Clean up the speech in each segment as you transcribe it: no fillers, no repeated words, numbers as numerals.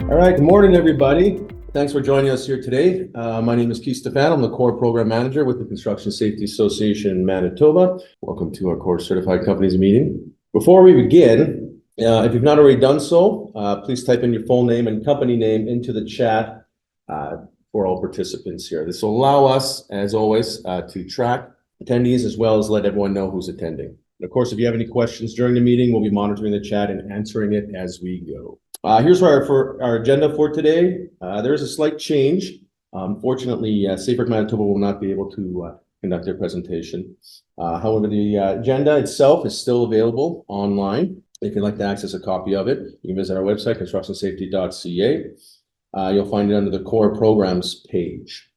All right, good morning, everybody. Thanks for joining us here today. My name is Keith Stefan. I'm the COR Program Manager with the Construction Safety Association in Manitoba. Welcome to our COR Certified Companies meeting. Before we begin, if you've not already done so, please type in your full name and company name into the chat for all participants here. This will allow us, as always, to track attendees as well as let everyone know who's attending. And of course, if you have any questions during the meeting, we'll be monitoring the chat and answering it as we go. Here's our agenda for today. There is a slight change. Unfortunately, SECOR Manitoba will not be able to conduct their presentation. However, the agenda itself is still available online. If you'd like to access a copy of it, you can visit our website, constructionsafety.ca. You'll find it under the COR programs page.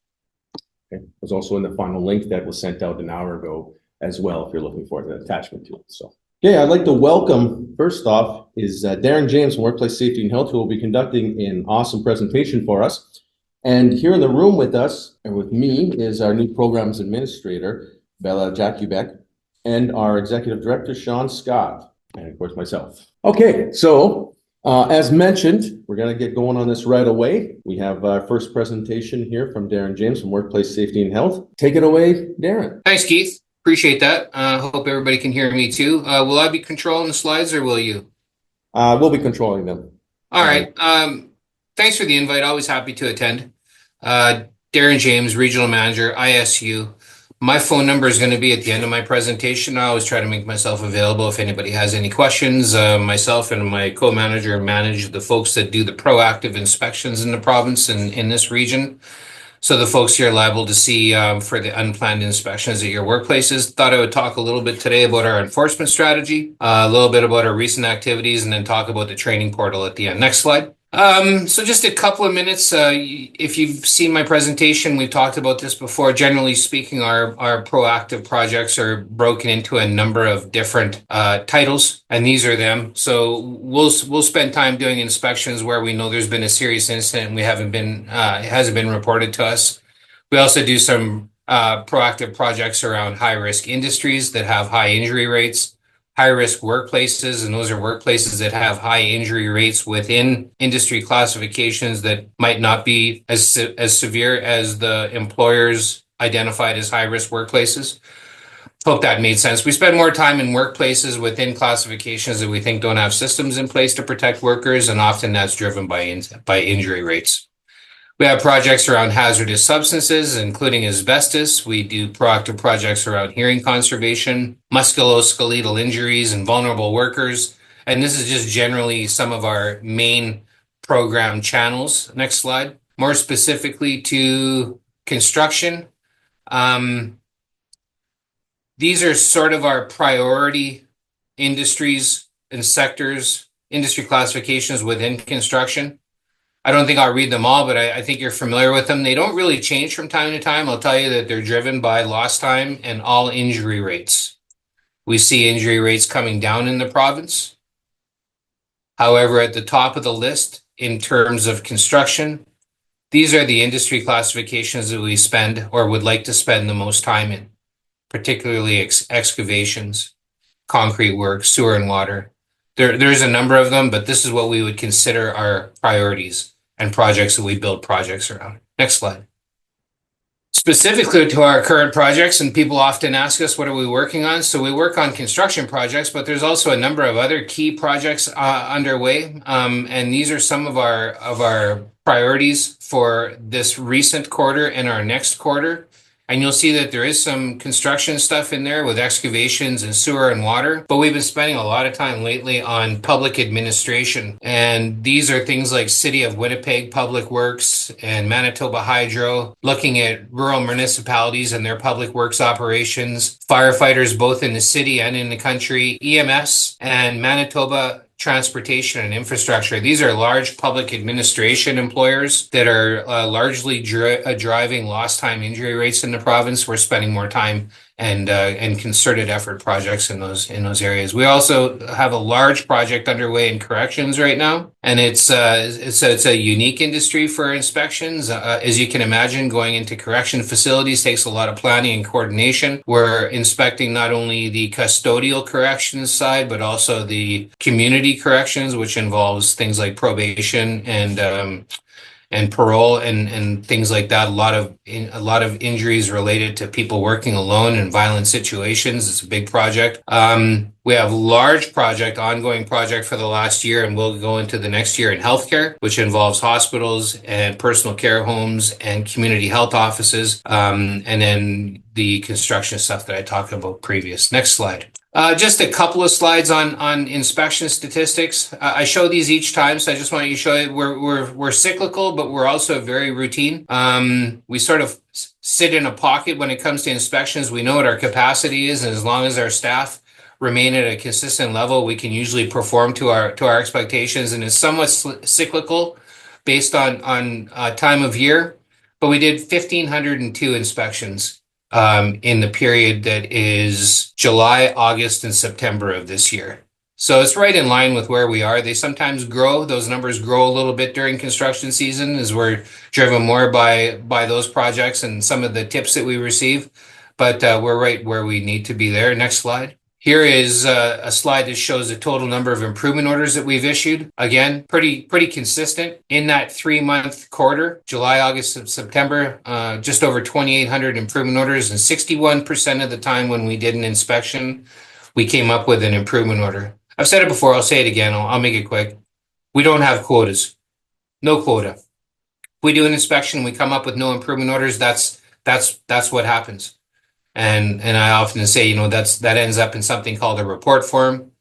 Okay. There's also in the final link that was sent out an hour ago as well, if you're looking for the attachment to it. So. Yeah, I'd like to welcome, first off, is Darren James from Workplace Safety and Health, who will be conducting an awesome presentation for us. And here in the room with us, and with me, is our new Programs Administrator, Bella Jakubek, and our Executive Director, Sean Scott, and of course, myself. Okay, so as mentioned, we're going to get going on this right away. We have our first presentation here from Darren James from Workplace Safety and Health. Take it away, Darren. Thanks, Keith. Appreciate that. Hope everybody can hear me too. Will I be controlling the slides or will you? We'll be controlling them. All right. Thanks for the invite. Always happy to attend. Darren James, Regional Manager, ISU. My phone number is going to be at the end of my presentation. I always try to make myself available if anybody has any questions. Myself and my co-manager manage the folks that do the proactive inspections in the province and in this region. So the folks here are liable to see for the unplanned inspections at your workplaces. Thought I would talk a little bit today about our enforcement strategy, a little bit about our recent activities, and then talk about the training portal at the end. Next slide. So just a couple of minutes. If you've seen my presentation, we've talked about this before. Generally speaking, our proactive projects are broken into a number of different titles, and these are them. So we'll spend time doing inspections where we know there's been a serious incident and it hasn't been reported to us. We also do some proactive projects around high-risk industries that have high injury rates. High-risk workplaces, and those are workplaces that have high injury rates within industry classifications that might not be as severe as the employers identified as high-risk workplaces. Hope that made sense. We spend more time in workplaces within classifications that we think don't have systems in place to protect workers, and often that's driven by injury rates. We have projects around hazardous substances, including asbestos. We do proactive projects around hearing conservation, musculoskeletal injuries, and vulnerable workers. And this is just generally some of our main program channels. Next slide. More specifically to construction. These are sort of our priority industries and sectors, industry classifications within construction. I don't think I'll read them all, but I think you're familiar with them. They don't really change from time to time. I'll tell you that they're driven by lost time and all injury rates. We see injury rates coming down in the province. However, at the top of the list in terms of construction, these are the industry classifications that we spend or would like to spend the most time in, particularly excavations, concrete work, sewer and water. There's a number of them, but this is what we would consider our priorities and projects that we build projects around. Next slide. Specifically to our current projects, and people often ask us, what are we working on? So we work on construction projects, but there's also a number of other key projects underway. And these are some of our priorities for this recent quarter and our next quarter. And you'll see that there is some construction stuff in there with excavations and sewer and water. But we've been spending a lot of time lately on public administration. And these are things like City of Winnipeg Public Works and Manitoba Hydro, looking at rural municipalities and their public works operations, firefighters both in the city and in the country, EMS, and Manitoba Transportation and Infrastructure. These are large public administration employers that are largely driving lost time injury rates in the province. We're spending more time and concerted effort projects in those areas. We also have a large project underway in corrections right now, and it's a unique industry for inspections. As you can imagine, going into correction facilities takes a lot of planning and coordination. We're inspecting not only the custodial corrections side, but also the community corrections, which involves things like probation and parole and things like that. A lot of injuries related to people working alone in violent situations. It's a big project. We have large ongoing project for the last year, and we'll go into the next year in healthcare, which involves hospitals and personal care homes and community health offices. And then the construction stuff that I talked about previous. Next slide. Just a couple of slides on inspection statistics. I show these each time, so I just want you to show you we're cyclical, but we're also very routine. We sort of sit in a pocket when it comes to inspections. We know what our capacity is, and as long as our staff remain at a consistent level, we can usually perform to our expectations. And it's somewhat cyclical based on time of year. But we did 1,502 inspections in the period that is July, August, and September of this year. So it's right in line with where we are. They sometimes grow. Those numbers grow a little bit during construction season as we're driven more by those projects and some of the tips that we receive. But we're right where we need to be there. Next slide. Here is a slide that shows the total number of improvement orders that we've issued. Again, pretty consistent in that 3-month quarter, July, August, and September, just over 2,800 improvement orders, and 61% of the time when we did an inspection, we came up with an improvement order. I've said it before, I'll say it again, I'll make it quick. We don't have quotas. No quota. If we do an inspection, we come up with no improvement orders, that's what happens. And I often say, that ends up in something called a report form.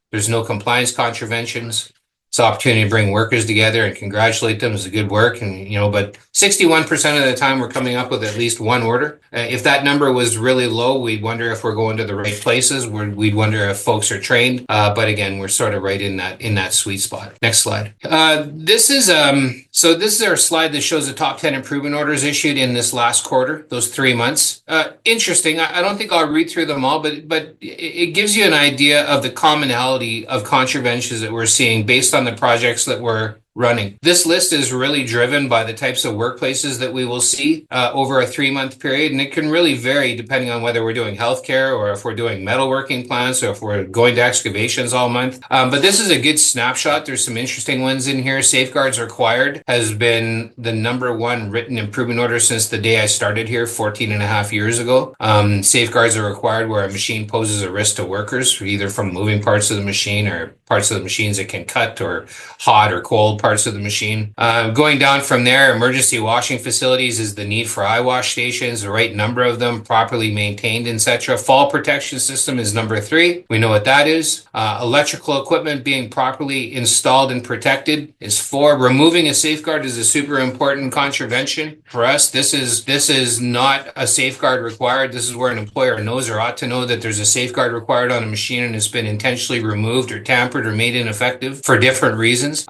There's no compliance contraventions. It's an opportunity to bring workers together and congratulate them. It's a good work. And, but 61% of the time we're coming up with at least one order. If that number was really low, we'd wonder if we're going to the right places. We'd wonder if folks are trained. But again, we're sort of right in that sweet spot. Next slide. This is our slide that shows the top 10 improvement orders issued in this last quarter, those 3 months. Interesting. I don't think I'll read through them all, but it gives you an idea of the commonality of contraventions that we're seeing based on the projects that we're running. This list is really driven by the types of workplaces that we will see over a 3-month period, and it can really vary depending on whether we're doing healthcare or if we're doing metalworking plants or if we're going to excavations all month. But this is a good snapshot. There's some interesting ones in here. Safeguards required has been the #1 written improvement order since the day I started here 14 and a half years ago. Safeguards are required where a machine poses a risk to workers, either from moving parts of the machine or parts of the machines that can cut or hot or cold parts of the machine. Going down from there, emergency washing facilities is the need for eye wash stations, the right number of them, properly maintained, etc. Fall protection system is #3. We know what that is. Electrical equipment being properly installed and protected is 4. Removing a safeguard is a super important contravention for us. This is not a safeguard required. This is where an employer knows or ought to know that there's a safeguard required on a machine and it's been intentionally removed or tampered or made ineffective for different reasons.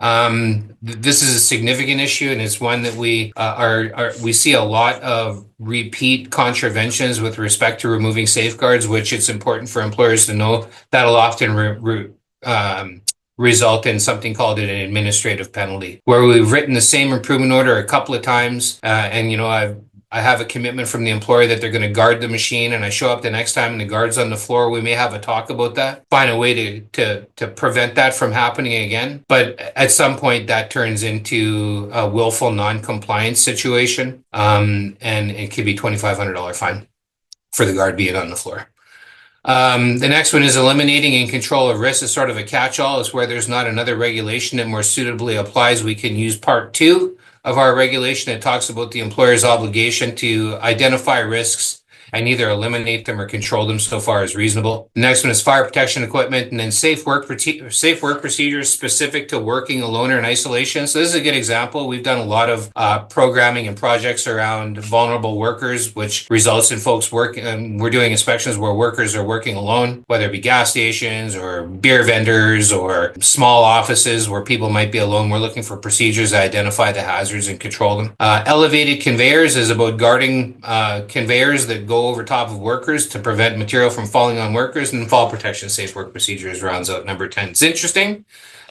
This is a significant issue, and it's one that we see a lot of repeat contraventions with respect to removing safeguards, which it's important for employers to know. That'll often result in something called an administrative penalty, where we've written the same improvement order a couple of times, and I have a commitment from the employer that they're going to guard the machine, and I show up the next time and the guard's on the floor. We may have a talk about that, find a way to prevent that from happening again. But at some point that turns into a willful non-compliance situation, and it could be $2,500 fine for the guard being on the floor. The next one is eliminating and control of risk is sort of a catch-all. It's where there's not another regulation that more suitably applies. We can use part 2 of our regulation that talks about the employer's obligation to identify risks and either eliminate them or control them so far as reasonable. The next one is fire protection equipment, and then safe work procedures specific to working alone or in isolation. So this is a good example. We've done a lot of programming and projects around vulnerable workers, which results in folks working. We're doing inspections where workers are working alone, whether it be gas stations or beer vendors or small offices where people might be alone. We're looking for procedures that identify the hazards and control them. Elevated conveyors is about guarding conveyors that go go over top of workers to prevent material from falling on workers, and fall protection safe work procedures rounds out number 10. It's interesting.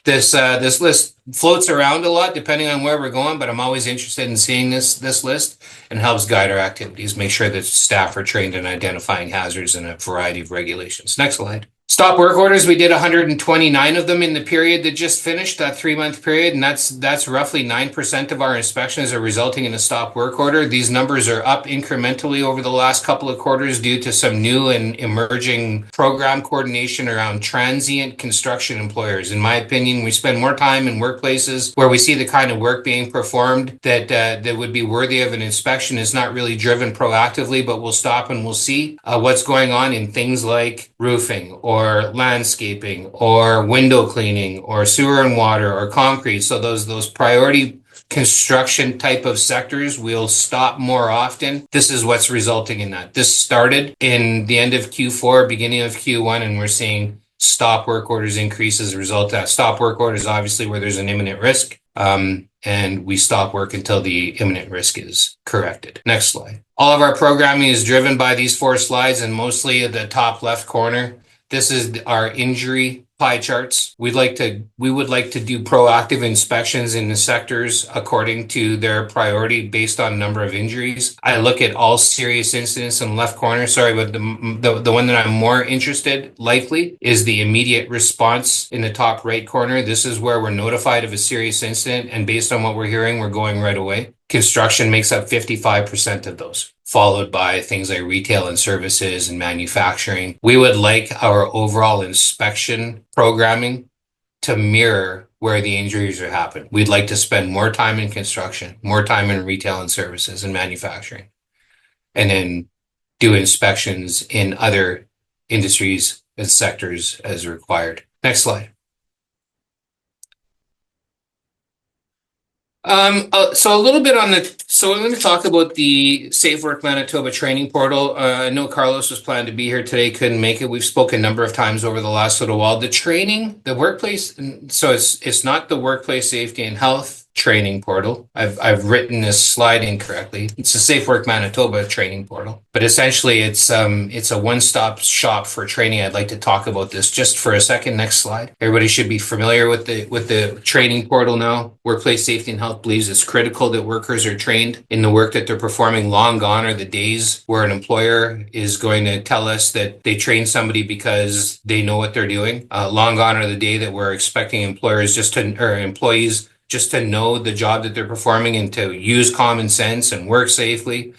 This list floats around a lot depending on where we're going, but I'm always interested in seeing this list, and helps guide our activities, make sure that staff are trained in identifying hazards in a variety of regulations. Next slide. Stop work orders, we did 129 of them in the period that just finished, that 3-month period, and that's roughly 9% of our inspections are resulting in a stop work order. These numbers are up incrementally over the last couple of quarters due to some new and emerging program coordination around transient construction employers. In my opinion, we spend more time in workplaces where we see the kind of work being performed that would be worthy of an inspection is not really driven proactively, but we'll stop and we'll see what's going on in things like roofing or landscaping or window cleaning or sewer and water or concrete. So those priority construction type of sectors will stop more often. This is what's resulting in that. This started in the end of Q4, beginning of Q1, and we're seeing stop work orders increase as a result of that. Stop work orders obviously where there's an imminent risk, and we stop work until the imminent risk is corrected. Next slide. All of our programming is driven by these 4 slides, and mostly at the top left corner. This is our injury pie charts. We would like to do proactive inspections in the sectors according to their priority based on number of injuries. I look at all serious incidents in the left corner. Sorry, but the one that I'm more interested likely is the immediate response in the top right corner. This is where we're notified of a serious incident, and based on what we're hearing, we're going right away. Construction makes up 55% of those, followed by things like retail and services and manufacturing. We would like our overall inspection programming to mirror where the injuries are happening. We'd like to spend more time in construction, more time in retail and services and manufacturing, and then do inspections in other industries and sectors as required. Next slide. So a little bit so I'm going to talk about the Safe Work Manitoba training portal. I know Carlos was planned to be here today, couldn't make it. We've spoken a number of times over the last little while. The training, the workplace, so it's not the workplace safety and health training portal. I've written this slide incorrectly. It's the Safe Work Manitoba training portal, but essentially it's a one-stop shop for training. I'd like to talk about this just for a second. Next slide. Everybody should be familiar with the training portal now. Workplace Safety and Health believes it's critical that workers are trained in the work that they're performing. Long gone are the days where an employer is going to tell us that they train somebody because they know what they're doing. Long gone are the day that we're expecting employees just to know the job that they're performing and to use common sense and work safely.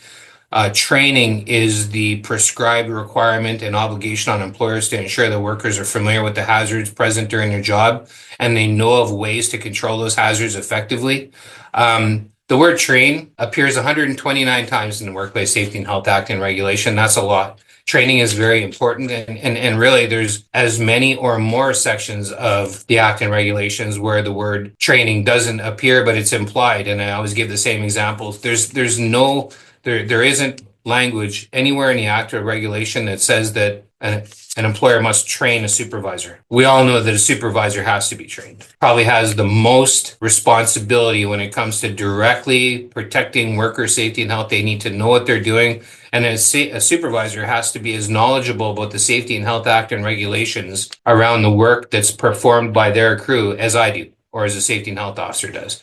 Training is the prescribed requirement and obligation on employers to ensure that workers are familiar with the hazards present during their job and they know of ways to control those hazards effectively. The word train appears 129 times in the Workplace Safety and Health Act and regulation. That's a lot. Training is very important, and really there's as many or more sections of the Act and regulations where the word training doesn't appear, but it's implied. And I always give the same examples. There isn't language anywhere in the Act or regulation that says that an employer must train a supervisor. We all know that a supervisor has to be trained. Probably has the most responsibility when it comes to directly protecting worker safety and health. They need to know what they're doing. And a supervisor has to be as knowledgeable about the Safety and Health Act and regulations around the work that's performed by their crew as I do, or as a safety and health officer does.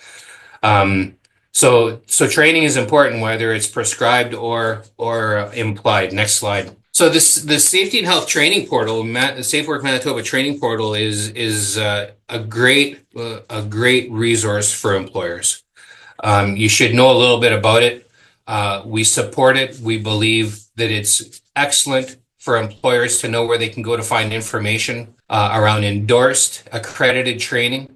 So training is important, whether it's prescribed or implied. Next slide. So the Safety and Health Training Portal, the Safe Work Manitoba Training Portal, is a great resource for employers. You should know a little bit about it. We support it. We believe that it's excellent for employers to know where they can go to find information around endorsed, accredited training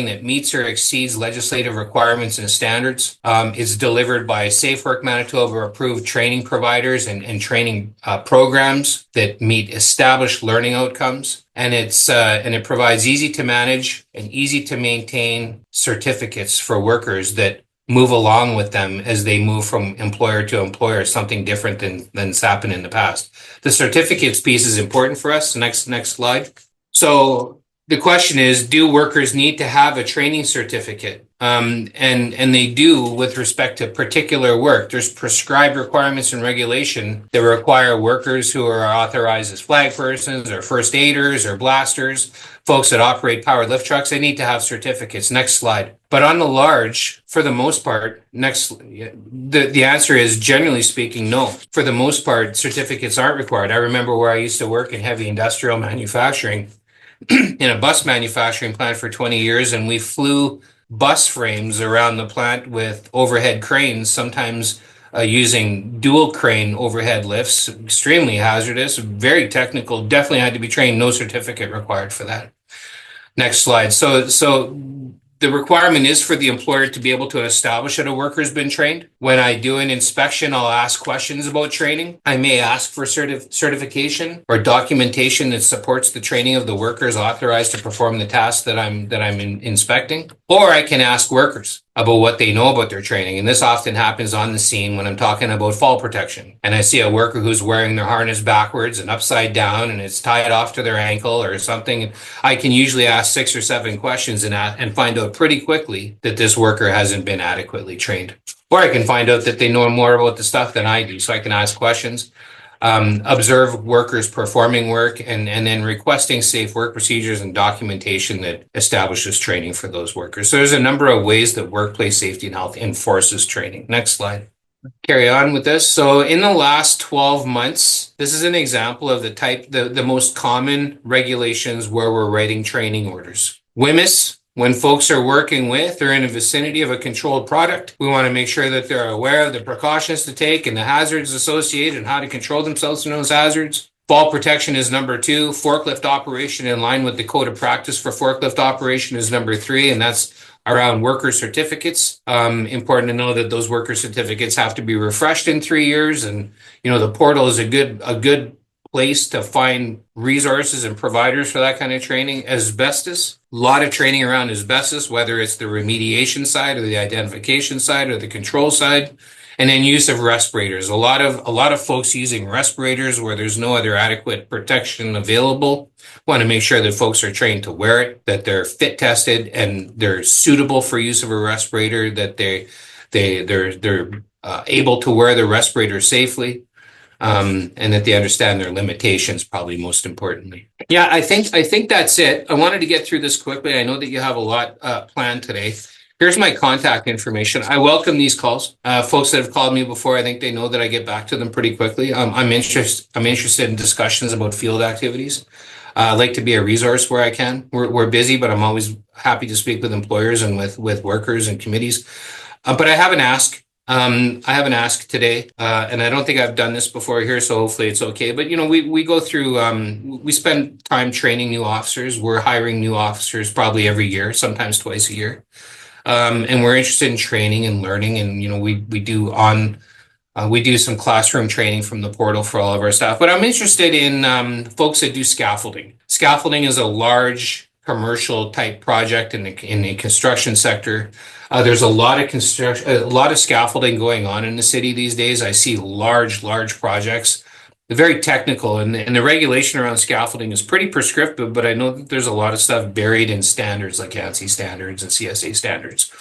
that meets or exceeds legislative requirements and standards. It's delivered by Safe Work Manitoba approved training providers and training programs that meet established learning outcomes. And it provides easy to manage and easy to maintain certificates for workers that move along with them as they move from employer to employer, something different than's happened in the past. The certificates piece is important for us. Next slide. So the question is, do workers need to have a training certificate? And they do with respect to particular work. There's prescribed requirements and regulation that require workers who are authorized as flag persons or first aiders or blasters, folks that operate powered lift trucks. They need to have certificates. Next slide. But on the large, for the most part, the answer is, generally speaking, no. For the most part, certificates aren't required. I remember where I used to work in heavy industrial manufacturing in a bus manufacturing plant for 20 years, and we flew bus frames around the plant with overhead cranes, sometimes using dual crane overhead lifts, extremely hazardous, very technical, definitely had to be trained, no certificate required for that. Next slide. So the requirement is for the employer to be able to establish that a worker's been trained. When I do an inspection, I'll ask questions about training. I may ask for certification or documentation that supports the training of the workers authorized to perform the task that I'm inspecting. Or I can ask workers about what they know about their training. And this often happens on the scene when I'm talking about fall protection. And I see a worker who's wearing their harness backwards and upside down and it's tied off to their ankle or something. I can usually ask 6 or 7 questions and find out pretty quickly that this worker hasn't been adequately trained. Or I can find out that they know more about the stuff than I do. So I can ask questions, observe workers performing work, and then requesting safe work procedures and documentation that establishes training for those workers. So there's a number of ways that workplace safety and health enforces training. Next slide. Carry on with this. So in the last 12 months, this is an example of the most common regulations where we're writing training orders. WMIS. When folks are working with or in the vicinity of a controlled product, we want to make sure that they're aware of the precautions to take and the hazards associated and how to control themselves from those hazards. Fall protection is number 2. Forklift operation in line with the code of practice for forklift operation is number 3, and that's around worker certificates. Important to know that those worker certificates have to be refreshed in 3 years, and the portal is a good place to find resources and providers for that kind of training. Asbestos, a lot of training around asbestos, whether it's the remediation side or the identification side or the control side. And then use of respirators. A lot of folks using respirators where there's no other adequate protection available. Want to make sure that folks are trained to wear it, that they're fit tested and they're suitable for use of a respirator, that they're able to wear the respirator safely. And that they understand their limitations, probably most importantly. Yeah, I think that's it. I wanted to get through this quickly. I know that you have a lot planned today. Here's my contact information. I welcome these calls. Folks that have called me before, I think they know that I get back to them pretty quickly. I'm interested in discussions about field activities. I like to be a resource where I can. We're busy, but I'm always happy to speak with employers and with workers and committees. But I have an ask. Today, and I don't think I've done this before here, so hopefully it's okay. But we go through, we spend time training new officers. We're hiring new officers probably every year, sometimes twice a year, and we're interested in training and learning. And we do some classroom training from the portal for all of our staff. But I'm interested in folks that do scaffolding. Scaffolding is a large commercial type project in the construction sector. There's a lot of scaffolding going on in the city these days. I see large projects, very technical, and the regulation around scaffolding is pretty prescriptive, but I know that there's a lot of stuff buried in standards like ANSI standards and CSA standards.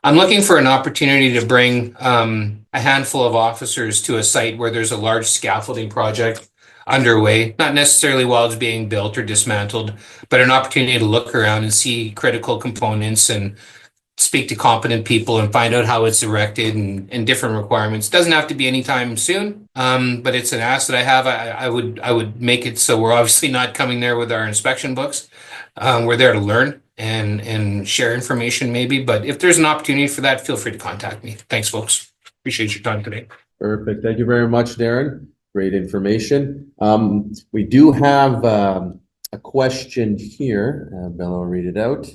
I'm looking for an opportunity to bring a handful of officers to a site where there's a large scaffolding project underway, not necessarily while it's being built or dismantled, but an opportunity to look around and see critical components and speak to competent people and find out how it's erected and different requirements. Doesn't have to be anytime soon, but it's an ask that I have. I would make it so we're obviously not coming there with our inspection books. We're there to learn and share information maybe, but if there's an opportunity for that, feel free to contact me. Thanks, folks. Appreciate your time today. Perfect. Thank you very much, Darren. Great information. We do have a question here. Bella will read it out.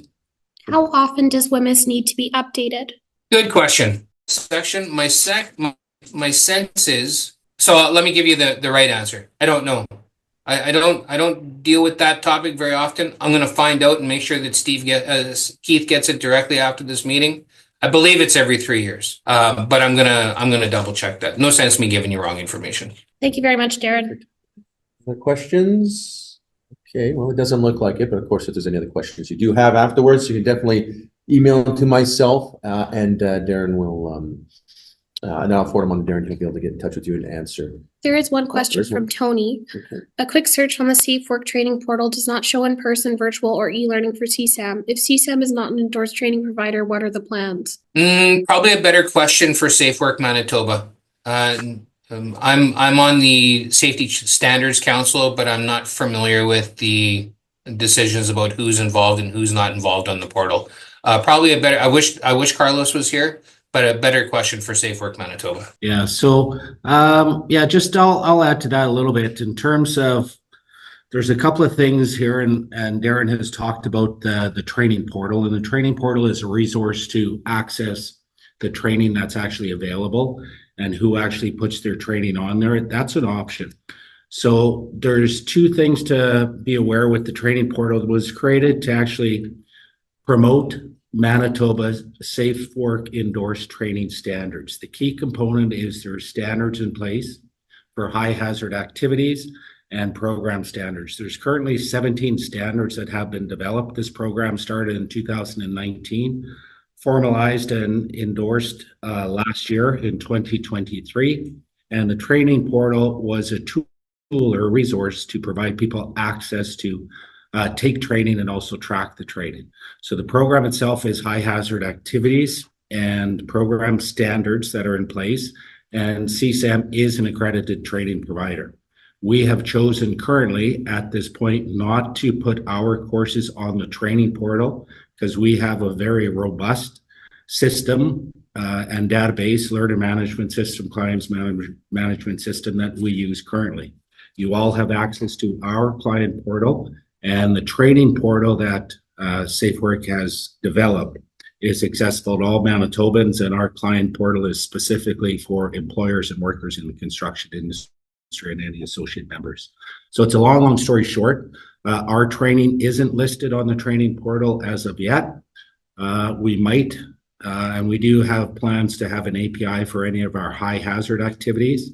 How often does WMIS need to be updated? Good question. Section, my sense is, so let me give you the right answer. I don't know. I don't deal with that topic very often. I'm going to find out and make sure that Keith gets it directly after this meeting. I believe it's every 3 years, but I'm gonna double check that. No sense me giving you wrong information. Thank you very much, Darren. Other questions? Okay, well, it doesn't look like it, but of course, if there's any other questions you do have afterwards, you can definitely email them to myself, and Darren will, and I'll forward them on to Darren. He'll be able to get in touch with you and answer. There is one question there's one. from Tony. Okay. A quick search on the Safe Work training portal does not show in-person, virtual, or e-learning for CSAM. If CSAM is not an endorsed training provider, what are the plans? Probably a better question for Safe Work Manitoba. I'm on the Safety Standards Council, but I'm not familiar with the decisions about who's involved and who's not involved on the portal. Probably a better. I wish Carlos was here, but a better question for Safe Work Manitoba. Yeah. So, I'll add to that a little bit in terms of. There's a couple of things here, and Darren has talked about the training portal, and the training portal is a resource to access the training that's actually available and who actually puts their training on there. That's an option. So there's two things to be aware with the training portal. That was created to actually promote Manitoba's Safe Work endorsed training standards. The key component is there are standards in place for high hazard activities and program standards. There's currently 17 standards that have been developed. This program started in 2019, formalized and endorsed last year in 2023. And the training portal was a tool or a resource to provide people access to take training and also track the training. So the program itself is high hazard activities and program standards that are in place. And CSAM is an accredited training provider. We have chosen currently at this point not to put our courses on the training portal because we have a very robust system and database, learner management system, clients management system that we use currently. You all have access to our client portal, and the training portal that SafeWork has developed is accessible to all Manitobans, and our client portal is specifically for employers and workers in the construction industry and any associate members. So it's a long story short. Our training isn't listed on the training portal as of yet. We might, and we do have plans to have an API for any of our high hazard activities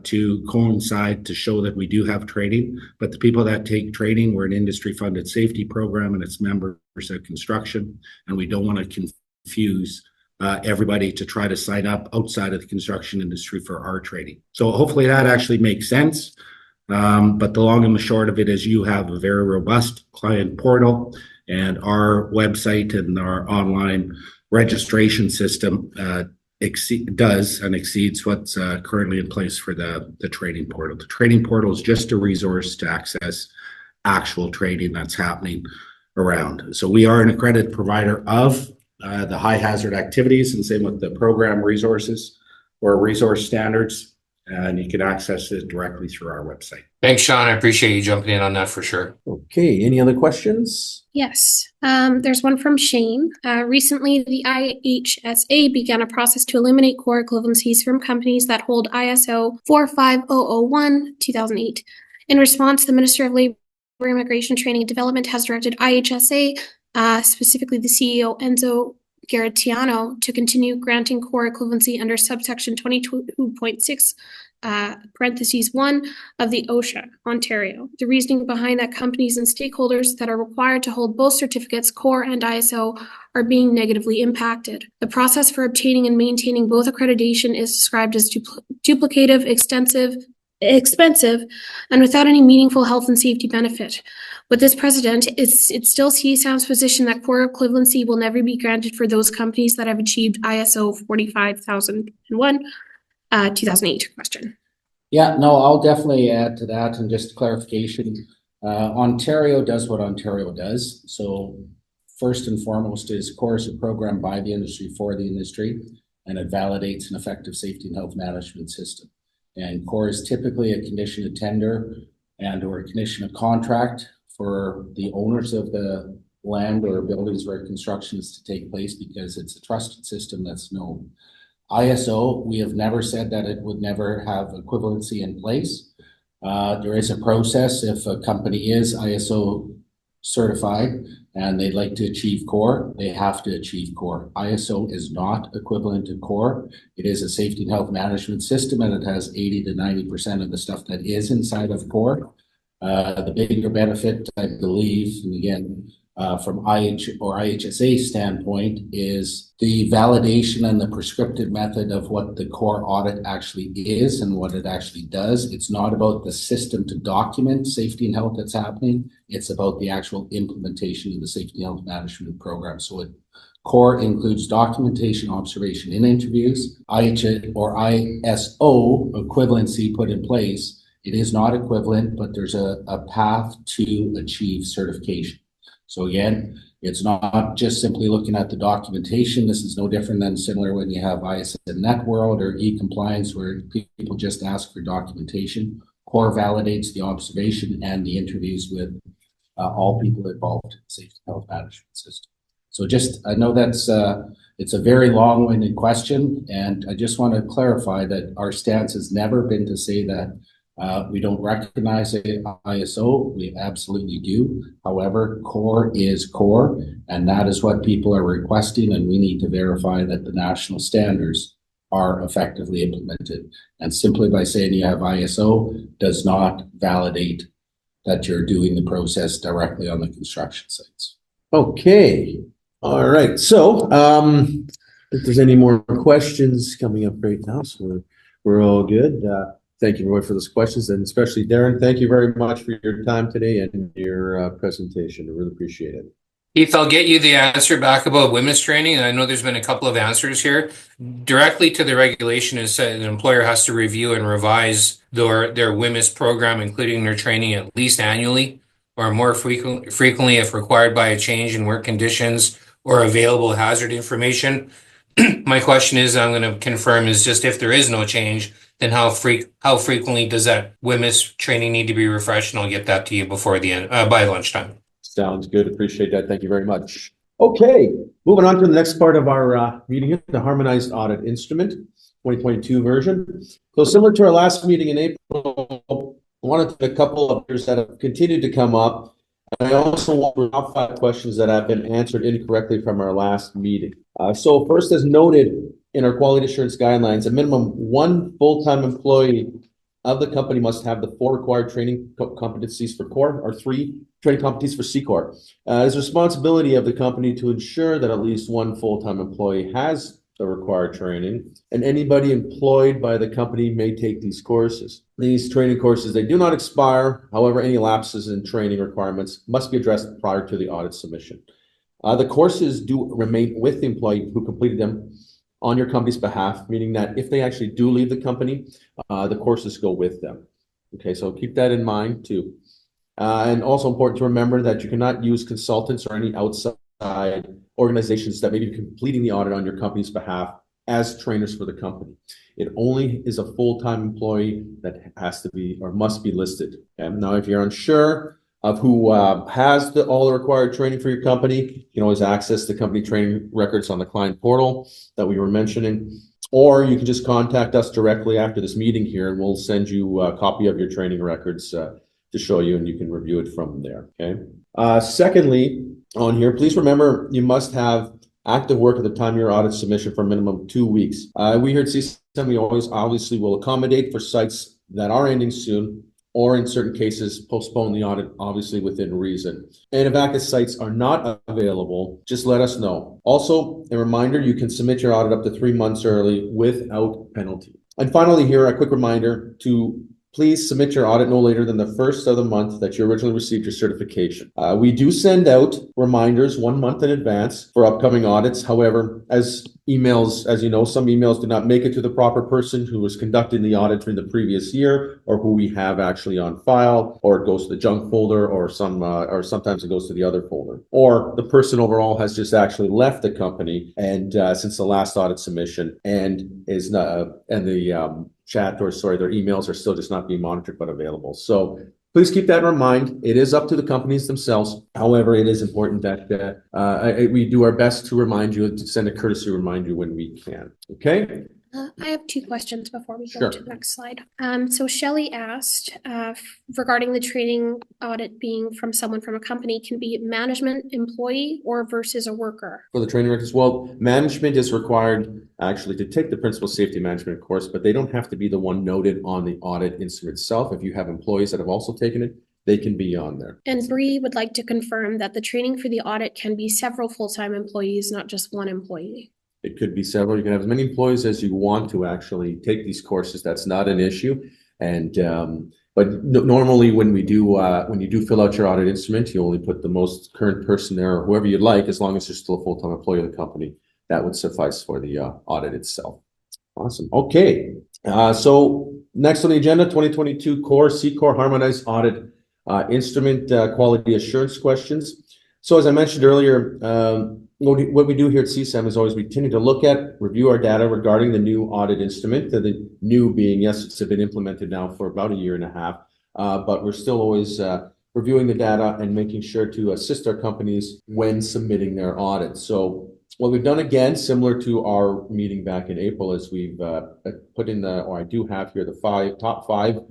to coincide to show that we do have training. But the people that take training, we're an industry funded safety program and it's members of construction, and we don't want to confuse everybody to try to sign up outside of the construction industry for our training. So hopefully that actually makes sense. But the long and the short of it is you have a very robust client portal, and our website and our online registration system exceeds what's currently in place for the training portal. The training portal is just a resource to access actual training that's happening around. So we are an accredited provider of the high hazard activities, and same with the program resources or resource standards, and you can access it directly through our website. Thanks, Sean. I appreciate you jumping in on that for sure. Okay, any other questions? Yes. There's one from Shane. Recently, the IHSA began a process to eliminate core equivalencies from companies that hold ISO 45001-2008. In response, the Minister of Labor, Immigration, Training and Development has directed IHSA, specifically the CEO Enzo Garatiano, to continue granting core equivalency under subsection 22.6 parentheses 1 of the OSHA, Ontario. The reasoning behind that companies and stakeholders that are required to hold both certificates, COR and ISO, are being negatively impacted. The process for obtaining and maintaining both accreditation is described as duplicative, expensive, and without any meaningful health and safety benefit. With this precedent, it's still CSAM's position that core equivalency will never be granted for those companies that have achieved ISO 45001, 2008 question. Yeah, no, I'll definitely add to that, and just clarification. Ontario does what Ontario does. So first and foremost is COR is a program by the industry for the industry, and it validates an effective safety and health management system. And COR is typically a condition of tender and or a condition of contract for the owners of the land or buildings where construction is to take place, because it's a trusted system that's known. ISO, we have never said that it would never have equivalency in place. There is a process. If a company is ISO certified and they'd like to achieve COR, they have to achieve COR. ISO is not equivalent to COR. It is a safety and health management system, and it has 80 to 90% of the stuff that is inside of COR. The bigger benefit, I believe, and again, from IHSA standpoint, is the validation and the prescriptive method of what the COR audit actually is and what it actually does. It's not about the system to document safety and health that's happening. It's about the actual implementation of the safety and health management program. So COR includes documentation, observation, and interviews. ISO equivalency put in place. It is not equivalent, but there's a path to achieve certification. So again, it's not just simply looking at the documentation. This is no different than similar when you have ISO Net World or e-compliance, where people just ask for documentation. COR validates the observation and the interviews with all people involved in the safety and health management system. So I know that's it's a very long-winded question, and I just want to clarify that our stance has never been to say that we don't recognize ISO. We absolutely do. However, COR is COR, and that is what people are requesting, and we need to verify that the national standards are effectively implemented. And simply by saying you have ISO does not validate that you're doing the process directly on the construction sites. Okay. All right. So, if there's any more questions coming up right now, so we're all good. Thank you everyone for those questions, and especially Darren, thank you very much for your time today and your presentation. I really appreciate it. Keith, I'll get you the answer back about women's training. I know there's been a couple of answers here. Directly to the regulation is said an employer has to review and revise their women's program, including their training, at least annually or more frequently if required by a change in work conditions or available hazard information. My question is, I'm going to confirm, is just if there is no change, then how frequently does that women's training need to be refreshed? And I'll get that to you before the end, by lunchtime. Sounds good. Appreciate that. Thank you very much. Okay, moving on to the next part of our meeting here, the Harmonized Audit Instrument 2022 version. So similar to our last meeting in April, I wanted to a couple of others that have continued to come up. And I also want to read 5 questions that have been answered incorrectly from our last meeting. So first, as noted in our quality assurance guidelines, a minimum 1 full-time employee of the company must have the 4 required training competencies for COR or 3 training competencies for SECOR. It's a responsibility of the company to ensure that at least 1 full-time employee has the required training, and anybody employed by the company may take these courses. These training courses, they do not expire. However, any lapses in training requirements must be addressed prior to the audit submission. The courses do remain with the employee who completed them on your company's behalf, meaning that if they actually do leave the company, the courses go with them. Okay, so keep that in mind too. And also important to remember that you cannot use consultants or any outside organizations that may be completing the audit on your company's behalf as trainers for the company. It only is a full-time employee that has to be or must be listed. And now, if you're unsure of who has all the required training for your company, you can always access the company training records on the client portal that we were mentioning, or you can just contact us directly after this meeting here, and we'll send you a copy of your training records to show you, and you can review it from there. Okay. Secondly, on here, please remember you must have active work at the time of your audit submission for a minimum of 2 weeks. We here at CSAM, we always obviously will accommodate for sites that are ending soon, or in certain cases, postpone the audit, obviously within reason. And if active sites are not available, just let us know. Also, a reminder, you can submit your audit up to 3 months early without penalty. And finally here, a quick reminder to please submit your audit no later than the first of the month that you originally received your certification. We do send out reminders 1 month in advance for upcoming audits. However, as emails, as you know, some emails do not make it to the proper person who was conducting the audit during the previous year, or who we have actually on file, or it goes to the junk folder, or sometimes it goes to the other folder, or the person overall has just actually left the company and since the last audit submission, and is not their emails are still just not being monitored but available. So please keep that in mind. It is up to the companies themselves. However, it is important that we do our best to remind you, to send a courtesy reminder when we can. Okay. I have 2 questions before we go Sure. to the next slide. So Shelley asked regarding the training audit being from someone from a company, can be management employee or versus a worker? For the training records, well, management is required actually to take the principal safety management course, but they don't have to be the one noted on the audit instrument itself. If you have employees that have also taken it, they can be on there. And Bree would like to confirm that the training for the audit can be several full-time employees, not just one employee. It could be several. You can have as many employees as you want to actually take these courses. That's not an issue. And but normally when you do fill out your audit instrument, you only put the most current person there or whoever you'd like, as long as you're still a full-time employee of the company. That would suffice for the audit itself. Awesome. Okay. So next on the agenda, 2022 COR SECOR Harmonized Audit Instrument Quality Assurance questions. So as I mentioned earlier, what we do here at CSAM is always we continue to look at, review our data regarding the new audit instrument. The new being, yes, it's been implemented now for about a year and a half, but we're still always reviewing the data and making sure to assist our companies when submitting their audits. So what we've done, again, similar to our meeting back in April, is we've put in I do have here the top five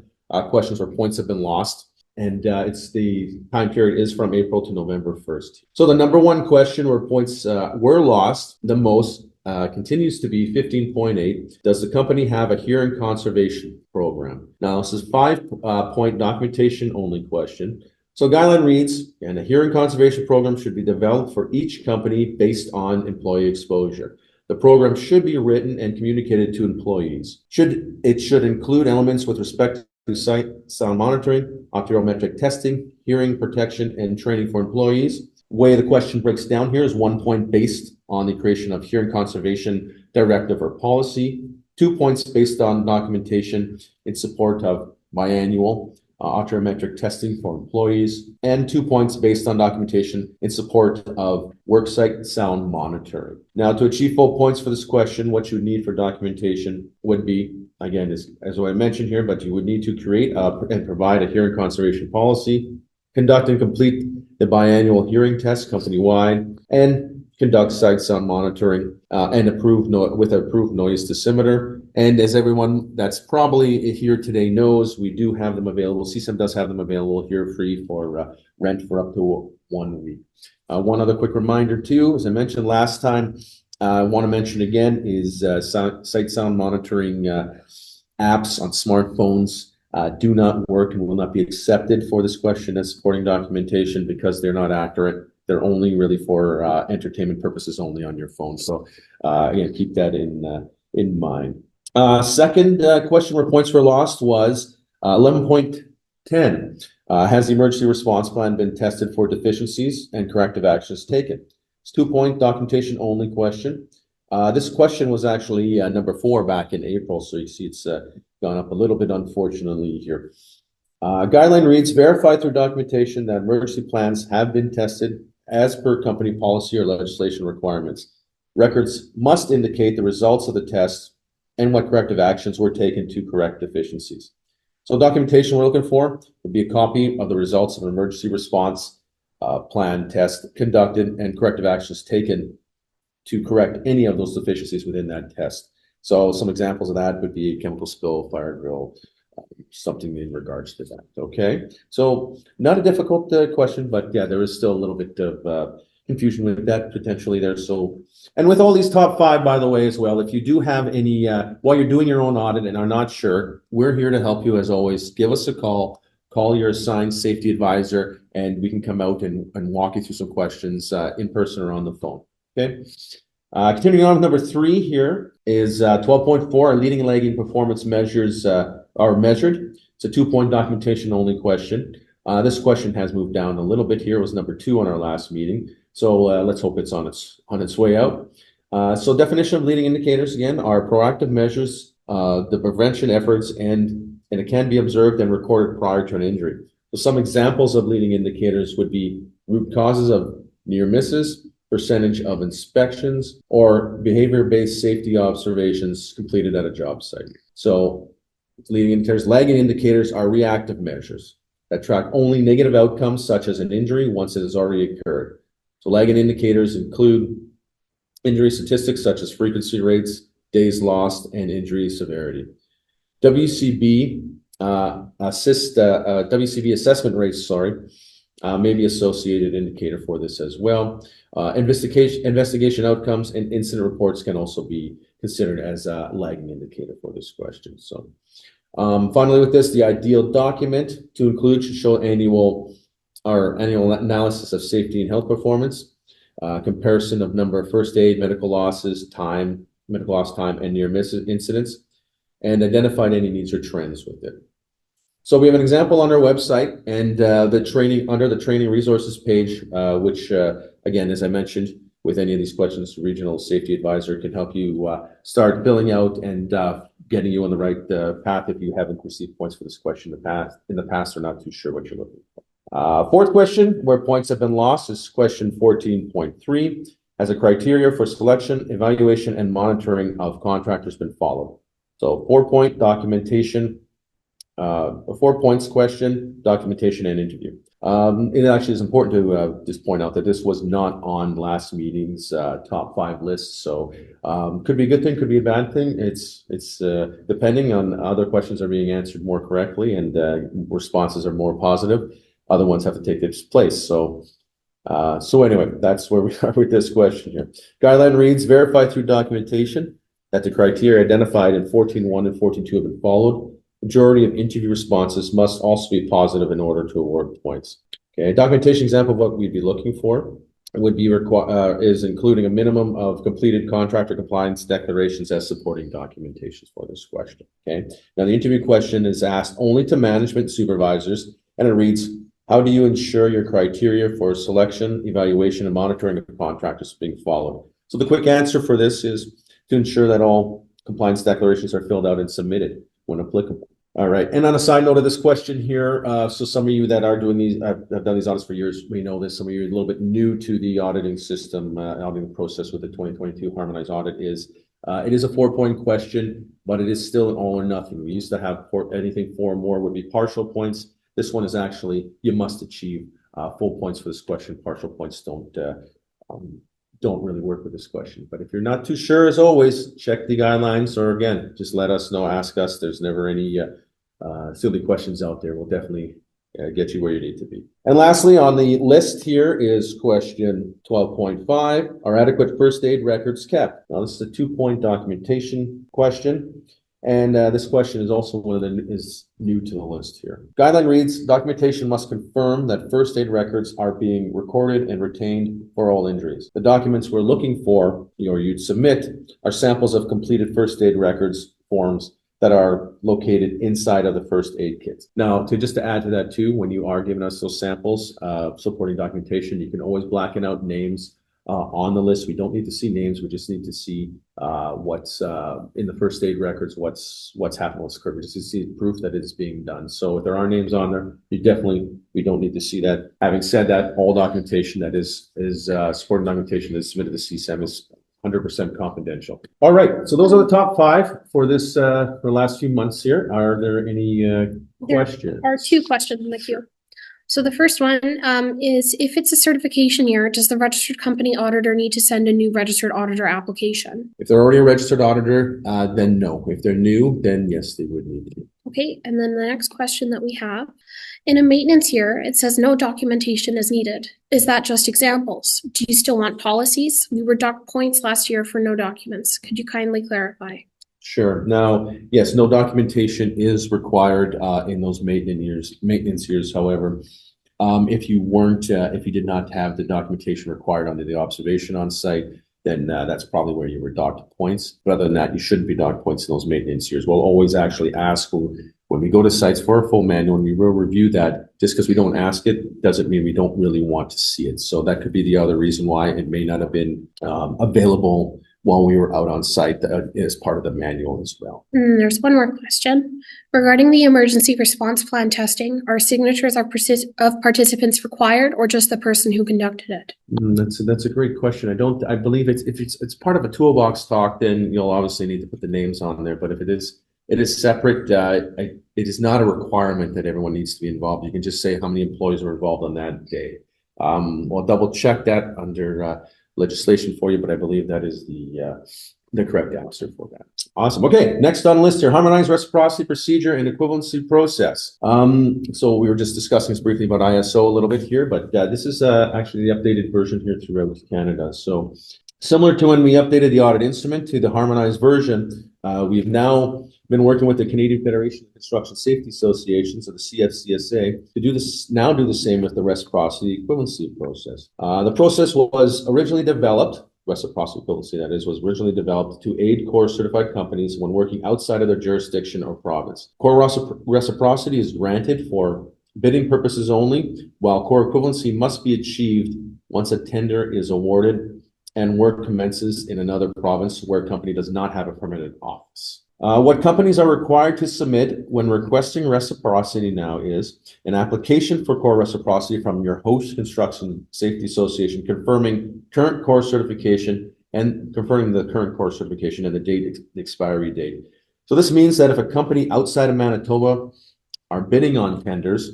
questions where points have been lost. And it's the time period is from April to November 1st. So the number one question where points were lost the most continues to be 15.8. Does the company have a hearing conservation program? Now, this is 5-point documentation only question. So guideline reads, and a hearing conservation program should be developed for each company based on employee exposure. The program should be written and communicated to employees. It should include elements with respect to sight sound monitoring, optometric testing, hearing protection, and training for employees. The way the question breaks down here is 1 point based on the creation of hearing conservation directive or policy, 2 points based on documentation in support of biannual optometric testing for employees, and 2 points based on documentation in support of worksite sound monitoring. Now, to achieve full points for this question, what you would need for documentation would be, again, as I mentioned here, but you would need to create and provide a hearing conservation policy, conduct and complete the biannual hearing test company-wide, and conduct sight sound monitoring and with approved noise dosimeter. And as everyone that's probably here today knows, we do have them available. CSAM does have them available here free for rent for up to 1 week. One other quick reminder too, as I mentioned last time, I want to mention again is sight sound monitoring apps on smartphones do not work and will not be accepted for this question as supporting documentation because they're not accurate. They're only really for entertainment purposes only on your phone. So again, keep that in mind. Second question where points were lost was 11.10. Has the emergency response plan been tested for deficiencies and corrective actions taken? It's 2 point documentation only question. This question was actually number 4 back in April. So you see it's gone up a little bit, unfortunately, here. Guideline reads, verify through documentation that emergency plans have been tested as per company policy or legislation requirements. Records must indicate the results of the test and what corrective actions were taken to correct deficiencies. So documentation we're looking for would be a copy of the results of an emergency response plan test conducted and corrective actions taken to correct any of those deficiencies within that test. So some examples of that would be chemical spill, fire drill, something in regards to that. Okay, so not a difficult question, but yeah, there is still a little bit of confusion with that potentially there. So, and with all these top 5, by the way, as well, if you do have any, while you're doing your own audit and are not sure, we're here to help you as always. Give us a call your assigned safety advisor, and we can come out and walk you through some questions in person or on the phone. Okay. Continuing on with number 3 here is 12.4, leading and lagging performance measures are measured. It's a 2 point documentation only question. This question has moved down a little bit here. It was number 2 on our last meeting. So let's hope it's on its way out. So definition of leading indicators, again, are proactive measures, the prevention efforts, and it can be observed and recorded prior to an injury. So some examples of leading indicators would be root causes of near misses, percentage of inspections, or behavior-based safety observations completed at a job site. So leading indicators, lagging indicators are reactive measures that track only negative outcomes such as an injury once it has already occurred. So lagging indicators include injury statistics such as frequency rates, days lost, and injury severity. WCB assessment rates, may be associated indicator for this as well. Investigation outcomes and incident reports can also be considered as a lagging indicator for this question. So Finally, with this, the ideal document to include should show annual analysis of safety and health performance, comparison of number of first aid, medical loss time, and near miss incidents, and identified any needs or trends with it. So we have an example on our website, and under the training resources page, which again, as I mentioned, with any of these questions, the regional safety advisor can help you start filling out and getting you on the right path if you haven't received points for this question in the past or not too sure what you're looking for. Fourth question, where points have been lost, is question 14.3. Has a criteria for selection, evaluation, and monitoring of contractors been followed? So 4-point documentation, 4 points question, documentation, and interview. It actually is important to just point out that this was not on last meeting's top 5 list. So could be a good thing, could be a bad thing. It's depending on other questions are being answered more correctly and responses are more positive. Other ones have to take its place. So anyway, that's where we are with this question here. Guideline reads, verify through documentation that the criteria identified in 14.1 and 14.2 have been followed. Majority of interview responses must also be positive in order to award points. Okay, a documentation example of what we'd be looking for would be is including a minimum of completed contractor compliance declarations as supporting documentations for this question. Okay, now the interview question is asked only to management supervisors, and it reads, how do you ensure your criteria for selection, evaluation, and monitoring of contractors being followed? So the quick answer for this is to ensure that all compliance declarations are filled out and submitted when applicable. All right, and on a side note of this question here, so some of you that are doing these, have done these audits for years, may know this. Some of you are a little bit new to the auditing system, auditing process with the 2022 Harmonized Audit is, it is a 4-point question, but it is still an all or nothing. We used to have anything 4 or more would be partial points. This one is actually, you must achieve full points for this question. Partial points don't really work with this question. But if you're not too sure, as always, check the guidelines, or again, just let us know, ask us. There's never any silly questions out there. We'll definitely get you where you need to be. And lastly, on the list here is question 12.5, are adequate first aid records kept? Now, this is a 2-point documentation question. And this question is also is new to the list here. Guideline reads, documentation must confirm that first aid records are being recorded and retained for all injuries. The documents we're looking for, or you'd submit, are samples of completed first aid records forms that are located inside of the first aid kits. Now, just to add to that too, when you are giving us those samples, supporting documentation, you can always blacken out names on the list. We don't need to see names. We just need to see what's in the first aid records, what's happened, what's occurred. We just need to see proof that it is being done. So if there are names on there, we don't need to see that. Having said that, all documentation that is supporting documentation that is submitted to CSAM is 100% confidential. All right, so those are the top 5 for this for the last few months here. Are there any questions? There are 2 questions in the queue. So the first one is, if it's a certification year, does the registered company auditor need to send a new registered auditor application? If they're already a registered auditor, then no. If they're new, then yes, they would need to. Okay, and then the next question that we have, in a maintenance year, it says no documentation is needed. Is that just examples? Do you still want policies? We were docked points last year for no documents. Could you kindly clarify? Sure. Now, yes, no documentation is required in those maintenance years. However, if you did not have the documentation required under the observation on site, then that's probably where you were docked points. But other than that, you shouldn't be docked points in those maintenance years. We'll always actually ask when we go to sites for a full manual, and we will review that. Just because we don't ask it doesn't mean we don't really want to see it. So that could be the other reason why it may not have been available while we were out on site as part of the manual as well. There's one more question. Regarding the emergency response plan testing, are signatures of participants required, or just the person who conducted it? That's a great question. I believe if it's part of a toolbox talk, then you'll obviously need to put the names on there. But if it is separate, it is not a requirement that everyone needs to be involved. You can just say how many employees were involved on that day. We'll double check that under legislation for you, but I believe that is the correct answer for that. Awesome. Okay, next on the list here, harmonized reciprocity procedure and equivalency process. So we were just discussing this briefly about ISO a little bit here, but this is actually the updated version here throughout Canada. So Similar to when we updated the audit instrument to the harmonized version, we've now been working with the Canadian Federation of Construction Safety Associations, or the CFCSA, to do the same with the reciprocity equivalency process. The process was originally developed, reciprocity equivalency that is, was originally developed to aid COR certified companies when working outside of their jurisdiction or province. COR reciprocity is granted for bidding purposes only, while COR equivalency must be achieved once a tender is awarded and work commences in another province where a company does not have a permanent office. What companies are required to submit when requesting reciprocity now is an application for COR reciprocity from your host construction safety association confirming current COR certification and confirming the current COR certification and the expiry date. So this means that if a company outside of Manitoba are bidding on tenders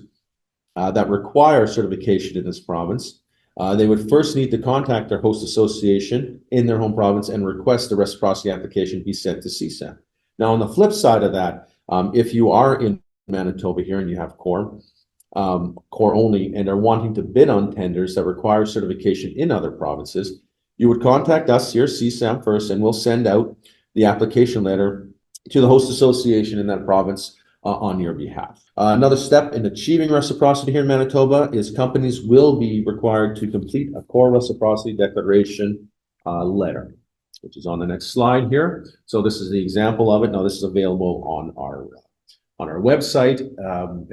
that require certification in this province, they would first need to contact their host association in their home province and request the reciprocity application be sent to CSAM. Now, on the flip side of that, if you are in Manitoba here and you have COR only, and are wanting to bid on tenders that require certification in other provinces, you would contact us here, CSAM, first, and we'll send out the application letter to the host association in that province on your behalf. Another step in achieving reciprocity here in Manitoba is companies will be required to complete a COR reciprocity declaration letter, which is on the next slide here. So this is the example of it. Now this is available on our website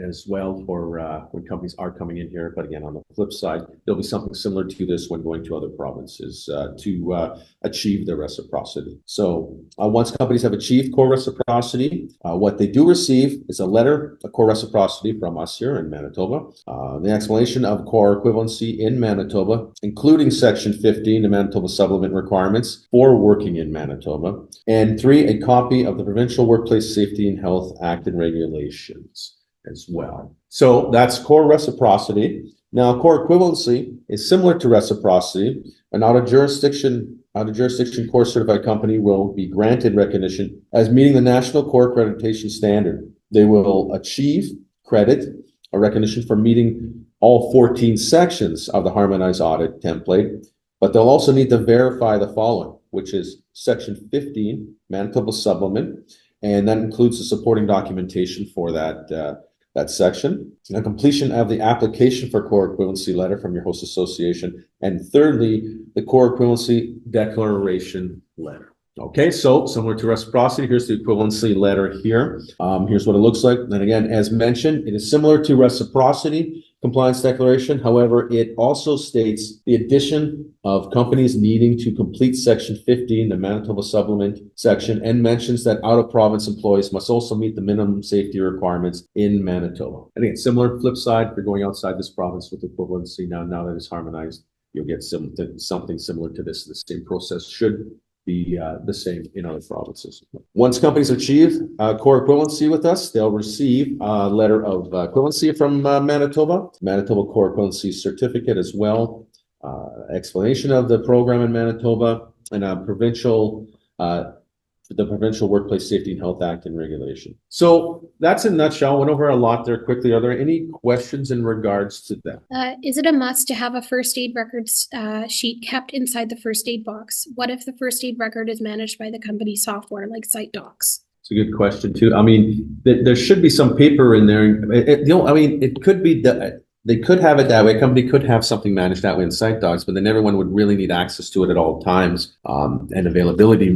as well for when companies are coming in here. But again, on the flip side, there'll be something similar to this when going to other provinces to achieve their reciprocity. So once companies have achieved COR reciprocity, what they do receive is a letter of COR reciprocity from us here in Manitoba, the explanation of COR equivalency in Manitoba, including Section 15, the Manitoba supplement requirements for working in Manitoba, and 3, a copy of the Provincial Workplace Safety and Health Act and regulations as well. So that's COR reciprocity. Now, COR equivalency is similar to reciprocity, and out of jurisdiction COR certified company will be granted recognition as meeting the national COR accreditation standard. They will achieve credit or recognition for meeting all 14 sections of the harmonized audit template, but they'll also need to verify the following, which is Section 15, Manitoba supplement, and that includes the supporting documentation for that section, the completion of the application for COR equivalency letter from your host association, and thirdly, the COR equivalency declaration letter. Okay, so similar to reciprocity, here's the equivalency letter here. Here's what it looks like. And again, as mentioned, it is similar to reciprocity compliance declaration. However, it also states the addition of companies needing to complete Section 15, the Manitoba supplement section, and mentions that out-of-province employees must also meet the minimum safety requirements in Manitoba. And again, similar flip side, if you're going outside this province with equivalency, now that it's harmonized, you'll get something similar to this. The same process should be the same in other provinces. Once companies achieve COR equivalency with us, they'll receive a letter of equivalency from Manitoba COR equivalency certificate as well, explanation of the program in Manitoba, and a the Provincial Workplace Safety and Health Act and regulation. So that's in a nutshell. Went over a lot there quickly. Are there any questions in regards to that? Is it a must to have a first aid records sheet kept inside the first aid box? What if the first aid record is managed by the company software like SiteDocs? It's a good question too. I mean, there should be some paper in there. It could be that they could have it that way. A company could have something managed that way in SiteDocs, but then everyone would really need access to it at all times. And availability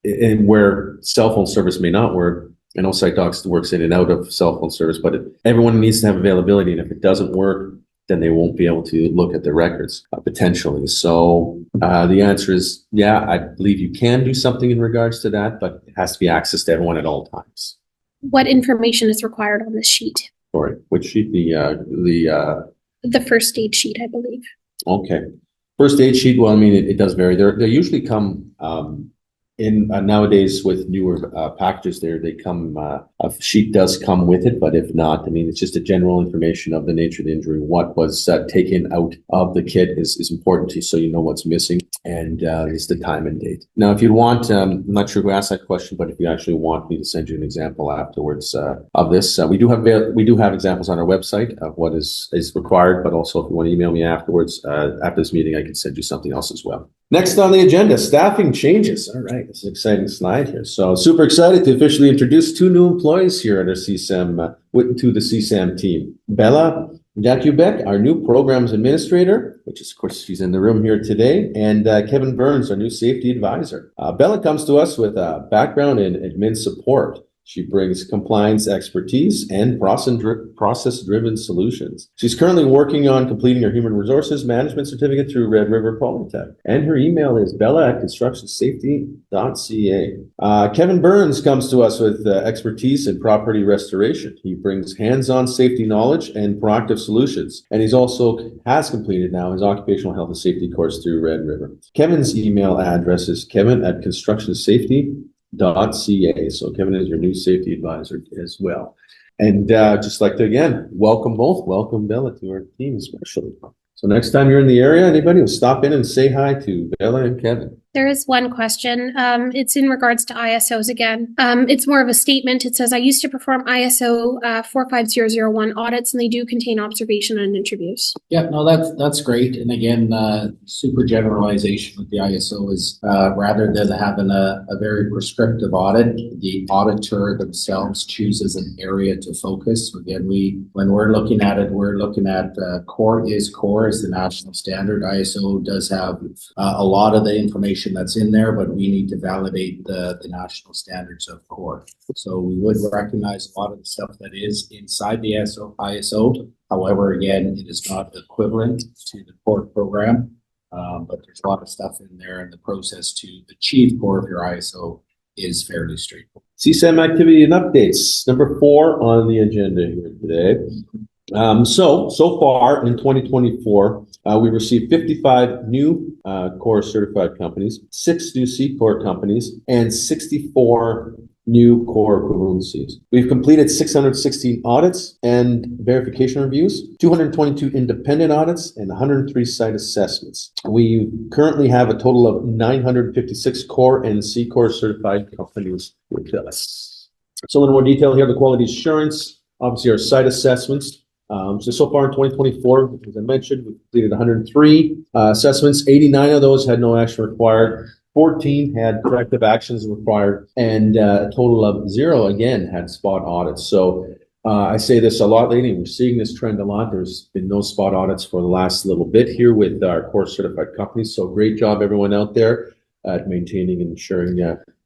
and where cell phone service may not work. I know SiteDocs works in and out of cell phone service, but everyone needs to have availability. And if it doesn't work, then they won't be able to look at their records potentially. So the answer is, yeah, I believe you can do something in regards to that, but it has to be access to everyone at all times. What information is required on this sheet? Sorry, which sheet? The first aid sheet, I believe. Okay. First aid sheet, well, I mean, it does vary. They usually come in nowadays with newer packages they come, a sheet does come with it, but if not, I mean, it's just a general information of the nature of the injury. What was taken out of the kit is important to you so you know what's missing. And it's the time and date. Now, if you want, I'm not sure who asked that question, but if you actually want me to send you an example afterwards of this, we do have examples on our website of what is required. But also, if you want to email me afterwards, after this meeting, I can send you something else as well. Next on the agenda, staffing changes. All right, this is an exciting slide here. So super excited to officially introduce 2 new employees here at our CSAM to the CSAM team. Bella Jakubek, our new programs administrator, which is, of course, she's in the room here today, and Kevin Burns, our new safety advisor. Bella comes to us with a background in admin support. She brings compliance expertise and process-driven solutions. She's currently working on completing her human resources management certificate through Red River Polytech. And her email is bella@constructionsafety.ca. Kevin Burns comes to us with expertise in property restoration. He brings hands-on safety knowledge and proactive solutions. And he's also has completed now his occupational health and safety course through Red River. Kevin's email address is kevin@constructionsafety.ca. So Kevin is your new safety advisor as well. And just like to, again, welcome both. Welcome Bella to our team especially. So next time you're in the area, anybody will stop in and say hi to Bella and Kevin. There is one question. It's in regards to ISOs again. It's more of a statement. It says, I used to perform ISO 45001 audits, and they do contain observation and interviews. Yeah, no, that's great. And again, super generalization with the ISO is rather than having a very prescriptive audit, the auditor themselves chooses an area to focus. So again, when we're looking at it, we're looking at COR is the national standard. ISO does have a lot of the information that's in there, but we need to validate the national standards of COR. So we would recognize a lot of the stuff that is inside the ISO. However, again, it is not equivalent to the COR program, but there's a lot of stuff in there, and the process to achieve COR of your ISO is fairly straightforward. CSAM activity and updates, number 4 on the agenda here today. So far in 2024, we received 55 new COR certified companies, 6 new SECOR companies, and 64 new COR equivalencies. We've completed 616 audits and verification reviews, 222 independent audits, and 103 site assessments. We currently have a total of 956 COR and SECOR certified companies with us. So a little more detail here, the quality assurance, obviously our site assessments. So far in 2024, as I mentioned, we completed 103 assessments. 89 of those had no action required. 14 had corrective actions required, and a total of 0 again had spot audits. So I say this a lot lately. We're seeing this trend a lot. There's been no spot audits for the last little bit here with our COR certified companies. So great job, everyone out there, at maintaining and ensuring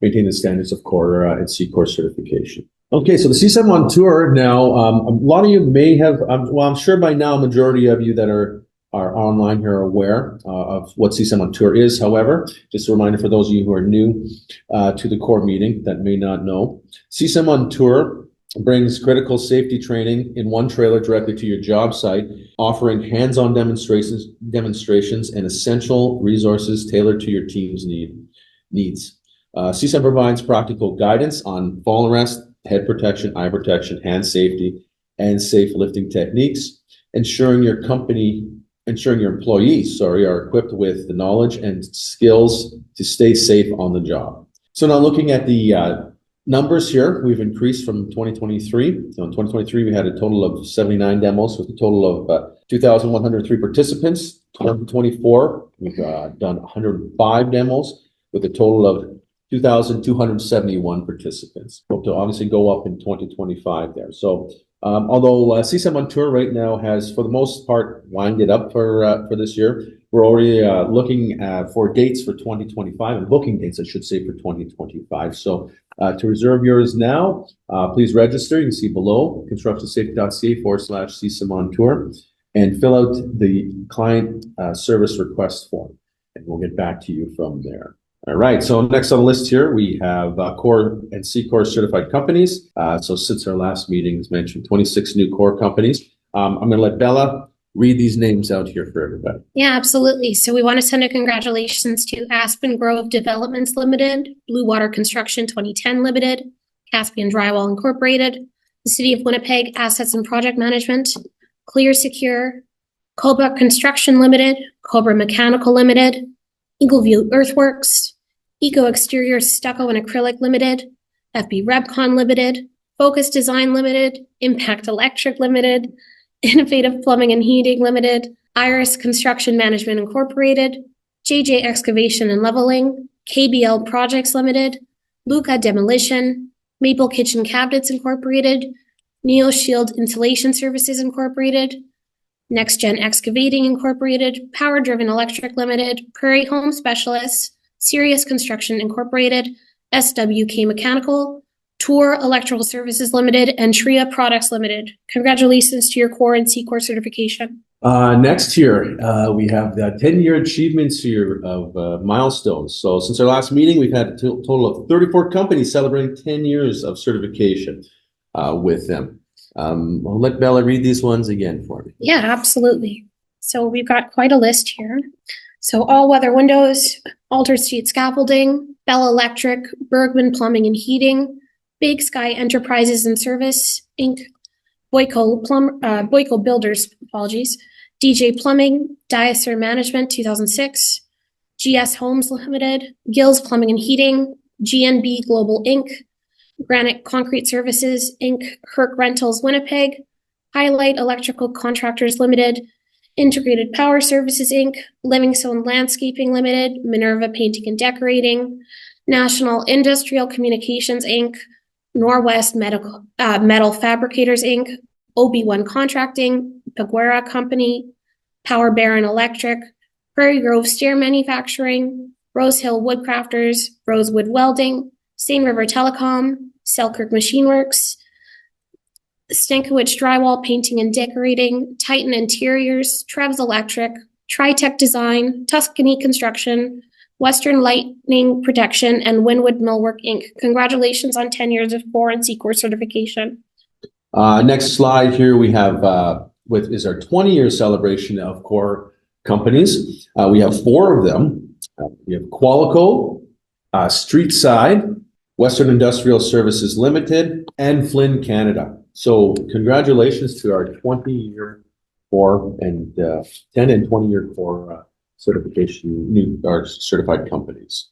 maintaining the standards of COR and SECOR certification. Okay, so the CSAM on tour now. A lot of you may have, well, I'm sure by now, majority of you that are online here are aware of what CSAM on tour is. However, just a reminder for those of you who are new to the COR meeting that may not know, CSAM on tour brings critical safety training in one trailer directly to your job site, offering hands-on demonstrations and essential resources tailored to your team's needs. CSAM provides practical guidance on fall arrest, head protection, eye protection, hand safety, and safe lifting techniques, ensuring your employees, are equipped with the knowledge and skills to stay safe on the job. So now looking at the numbers here, we've increased from 2023. So in 2023, we had a total of 79 demos with a total of 2,103 participants. 2024, we've done 105 demos with a total of 2,271 participants. Hope to obviously go up in 2025 there. So although CSAM on tour right now has, for the most part, winded up for this year, we're already looking for dates for 2025 and booking dates, I should say, for 2025. So to reserve yours now, please register. You can see below constructionsafety.ca/CSAM on tour and fill out the client service request form, and we'll get back to you from there. All right, so next on the list here, we have COR and SECOR certified companies. So since our last meeting, as mentioned, 26 new COR companies. I'm going to let Bella read these names out here for everybody. Yeah, absolutely. So we want to send a congratulations to Aspen Grove Developments Limited, Blue Water Construction 2010 Limited, Caspian Drywall Incorporated, the City of Winnipeg Assets and Project Management, Clear Secure, Cobra Construction Limited, Cobra Mechanical Limited, Ingleview Earthworks, Eco Exterior Stucco and Acrylic Limited, FB Repcon Limited, Focus Design Limited, Impact Electric Limited, Innovative Plumbing and Heating Limited, Iris Construction Management Incorporated, JJ Excavation and Leveling, KBL Projects Limited, Luca Demolition, Maple Kitchen Cabinets Incorporated, Neo Shield Insulation Services Incorporated, Next Gen Excavating Incorporated, Power Driven Electric Limited, Prairie Home Specialists, Sirius Construction Incorporated, SWK Mechanical, Tour Electrical Services Limited, and Tria Products Limited. Congratulations to your COR and SECOR certification. Next here, we have the 10-year achievements here of milestones. So since our last meeting, we've had a total of 34 companies celebrating 10 years of certification with them. I'll let Bella read these ones again for me. Yeah, absolutely. So we've got quite a list here. So All Weather Windows, Altered State Scaffolding, Bell Electric, Bergman Plumbing and Heating, Big Sky Enterprises and Service, Inc., Boyko Builders, DJ Plumbing, Diacer Management 2006, GS Homes Limited, Gills Plumbing and Heating, GNB Global Inc., Granite Concrete Services Inc., Herc Rentals Winnipeg, Highlight Electrical Contractors Limited, Integrated Power Services Inc., Livingstone Landscaping Limited, Minerva Painting and Decorating, National Industrial Communications Inc., Norwest Metal Fabricators Inc., OB1 Contracting, Peguera Company, Power Baron Electric, Prairie Grove Stair Manufacturing, Rose Hill Woodcrafters, Rosewood Welding, Stain River Telecom, Selkirk Machine Works, Stankiewicz Drywall Painting and Decorating, Titan Interiors, Trebs Electric, Tritech Design, Tuscany Construction, Western Lightning Protection, and Winwood Millwork Inc. Congratulations on 10 years of COR and SECOR certification. Next slide here we have is our 20-year celebration of COR companies. We have 4 of them. We have Qualico, Streetside, Western Industrial Services Limited, and Flynn Canada. So congratulations to our 20-year COR and 10 and 20-year COR certification, our certified companies.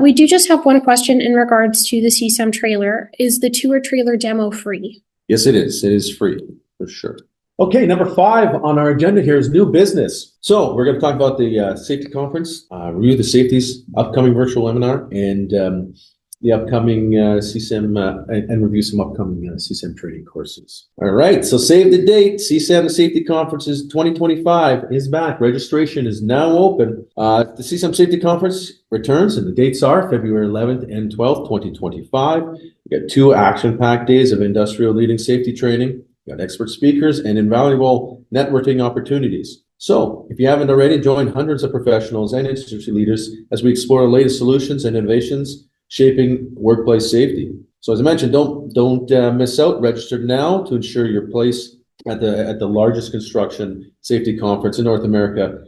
We do just have one question in regards to the CSAM trailer. Is the tour trailer demo free? Yes, it is. It is free for sure. Okay, number 5 on our agenda here is new business. So we're going to talk about the safety conference, review the safety's upcoming virtual webinar, and the upcoming CSAM and review some upcoming CSAM training courses. All right, so save the date. CSAM the Safety Conferences 2025 is back. Registration is now open. The CSAM Safety Conference returns, and the dates are February 11th and 12th, 2025. We got 2 action-packed days of industrial leading safety training. We got expert speakers and invaluable networking opportunities. So if you haven't already, join hundreds of professionals and industry leaders as we explore the latest solutions and innovations shaping workplace safety. So as I mentioned, don't miss out. Register now to ensure your place at the largest construction safety conference in North America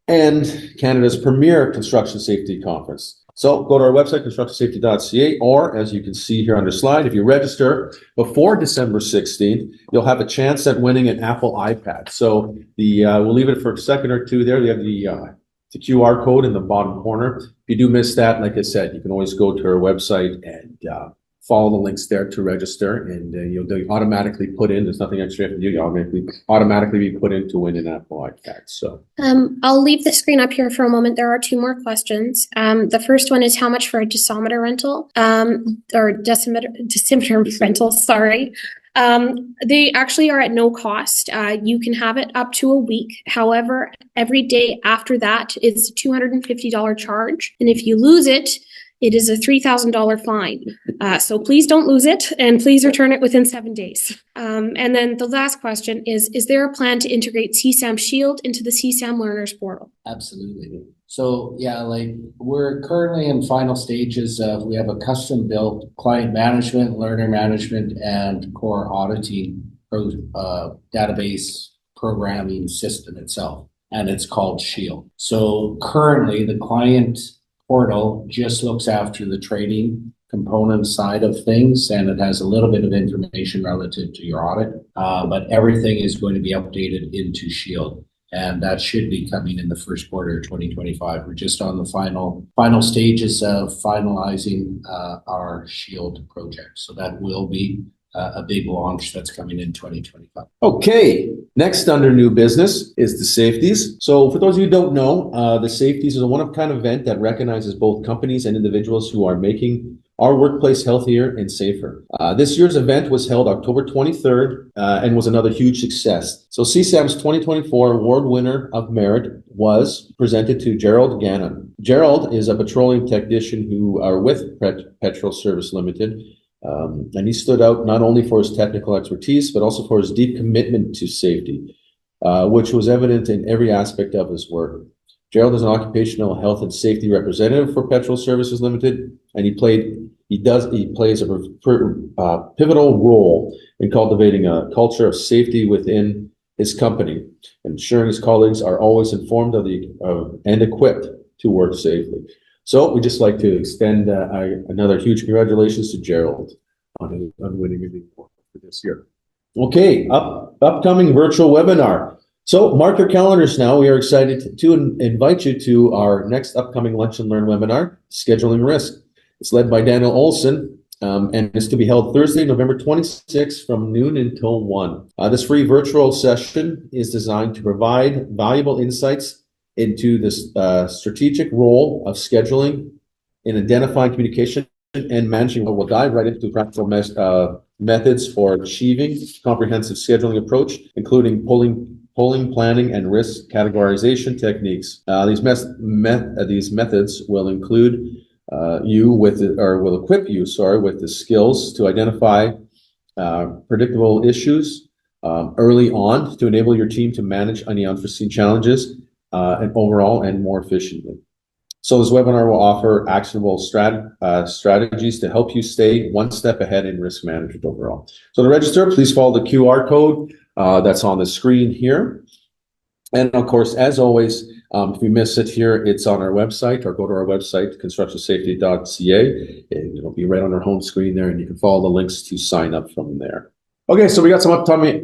and Canada's premier construction safety conference. So go to our website, constructionsafety.ca, or as you can see here on the slide, if you register before December 16th, you'll have a chance at winning an Apple iPad. So we'll leave it for a second or two there. We have the QR code in the bottom corner. If you do miss that, like I said, you can always go to our website and follow the links there to register, and you'll automatically put in. There's nothing extra you have to do. You'll automatically be put in to win an Apple iPad. So I'll leave the screen up here for a moment. There are 2 more questions. The first one is how much for a decimeter rental, or decimeter rental. Sorry. They actually are at no cost. You can have it up to a week. However, every day after that is a $250 charge. And if you lose it, it is a $3,000 fine. So please don't lose it, and please return it within 7 days. And then the last question is there a plan to integrate CSAM Shield into the CSAM Learners Portal? Absolutely. So yeah, like we're currently in final stages of, we have a custom built client management, learner management, and core auditing database programming system itself, and it's called Shield. So currently the client portal just looks after the training component side of things, and it has a little bit of information relative to your audit, but everything is going to be updated into Shield. and that should be coming in the first quarter of 2025. We're just on the final stages of finalizing our SHIELD project. So that will be a big launch that's coming in 2025. Okay, next under new business is the safeties. So for those of you who don't know, the safeties is a one-of-kind event that recognizes both companies and individuals who are making our workplace healthier and safer. This year's event was held October 23rd and was another huge success. So CSAM's 2024 award winner of merit was presented to Gerald Gannon. Gerald is a petroleum technician who are with Petrol Service Limited. And he stood out not only for his technical expertise, but also for his deep commitment to safety, which was evident in every aspect of his work. Gerald is an occupational health and safety representative for Petrol Services Limited, and he plays a pivotal role in cultivating a culture of safety within his company, ensuring his colleagues are always informed and equipped to work safely. So we'd just like to extend another huge congratulations to Gerald on winning the award for this year. Okay, upcoming virtual webinar. So mark your calendars now. We are excited to invite you to our next upcoming Lunch and Learn webinar, Scheduling Risk. It's led by Daniel Olson, and it's to be held Thursday, November 26th from noon until 1. This free virtual session is designed to provide valuable insights into this strategic role of scheduling in identifying communication and managing. We'll dive right into practical methods for achieving comprehensive scheduling approach, including polling, planning, and risk categorization techniques. These methods will include will equip you with the skills to identify predictable issues early on to enable your team to manage any unforeseen challenges and overall and more efficiently. So this webinar will offer actionable strategies to help you stay one step ahead in risk management overall. So to register, please follow the QR code that's on the screen here. And of course, as always, if you miss it here, it's on our website, or go to our website, constructionsafety.ca, and it'll be right on our home screen there, and you can follow the links to sign up from there. Okay, so we got some upcoming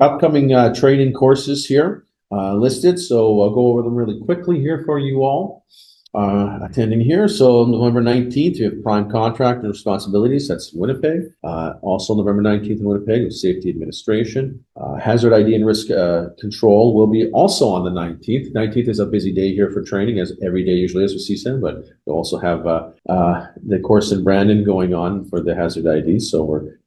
training courses here listed, so I'll go over them really quickly here for you all attending here. So November 19th, you have Prime Contract and Responsibilities. That's in Winnipeg. Also November 19th in Winnipeg is Safety Administration. Hazard ID and Risk Control will be also on the 19th. 19th is a busy day here for training, as every day usually is with CSAM, but we'll also have the course in Brandon going on for the Hazard ID. So we're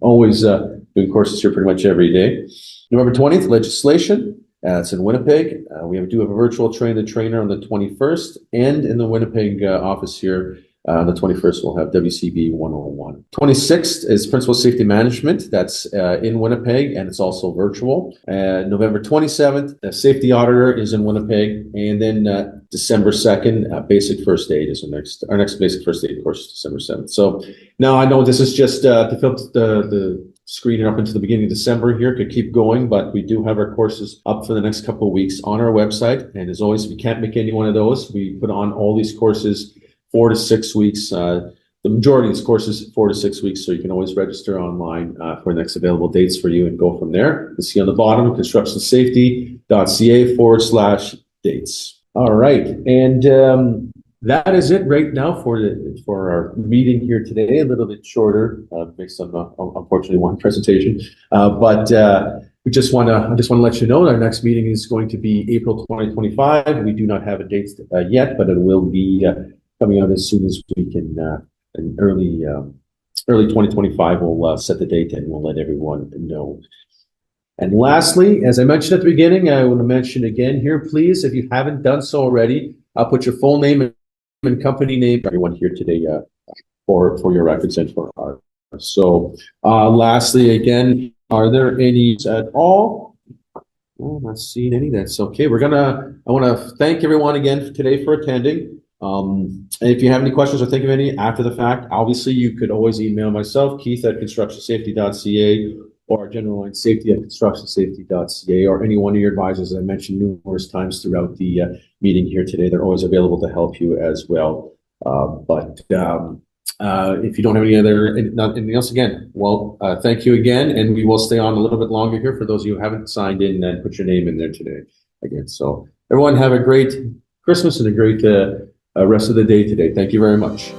always doing courses here pretty much every day. November 20th, Legislation. It's in Winnipeg. We do have a virtual train the trainer on the 21st, and in the Winnipeg office here, the 21st, we'll have WCB 101. 26th is Principal Safety Management. That's in Winnipeg, and it's also virtual. November 27th, the Safety Auditor is in Winnipeg, and then December 2nd, Basic First Aid is our next Basic First Aid course, December 7th. So now I know this is just to fill the screen up into the beginning of December here, could keep going, but we do have our courses up for the next couple of weeks on our website. And as always, if you can't make any one of those, we put on all these courses 4 to 6 weeks. The majority of these courses 4 to 6 weeks, so you can always register online for the next available dates for you and go from there. You can see on the bottom, constructionsafety.ca/dates. All right, and that is it right now for our meeting here today. A little bit shorter, based on unfortunately one presentation, but I just want to let you know that our next meeting is going to be April 2025. We do not have a date yet, but it will be coming out as soon as we can. In early 2025, we'll set the date and we'll let everyone know. And lastly, as I mentioned at the beginning, I want to mention again here, please, if you haven't done so already, I'll put your full name and company name for everyone here today for your records and for ours. So lastly, again, are there any at all? Oh, I'm not seeing any. That's okay. I want to thank everyone again today for attending. And if you have any questions or think of any after the fact, obviously you could always email myself, Keith@constructionsafety.ca, or General Line Safety at constructionsafety.ca, or any one of your advisors, as I mentioned numerous times throughout the meeting here today. They're always available to help you as well. But if you don't have anything else, again, well, thank you again, and we will stay on a little bit longer here for those of you who haven't signed in and put your name in there today. again. So everyone have a great Christmas and a great rest of the day today. Thank you very much.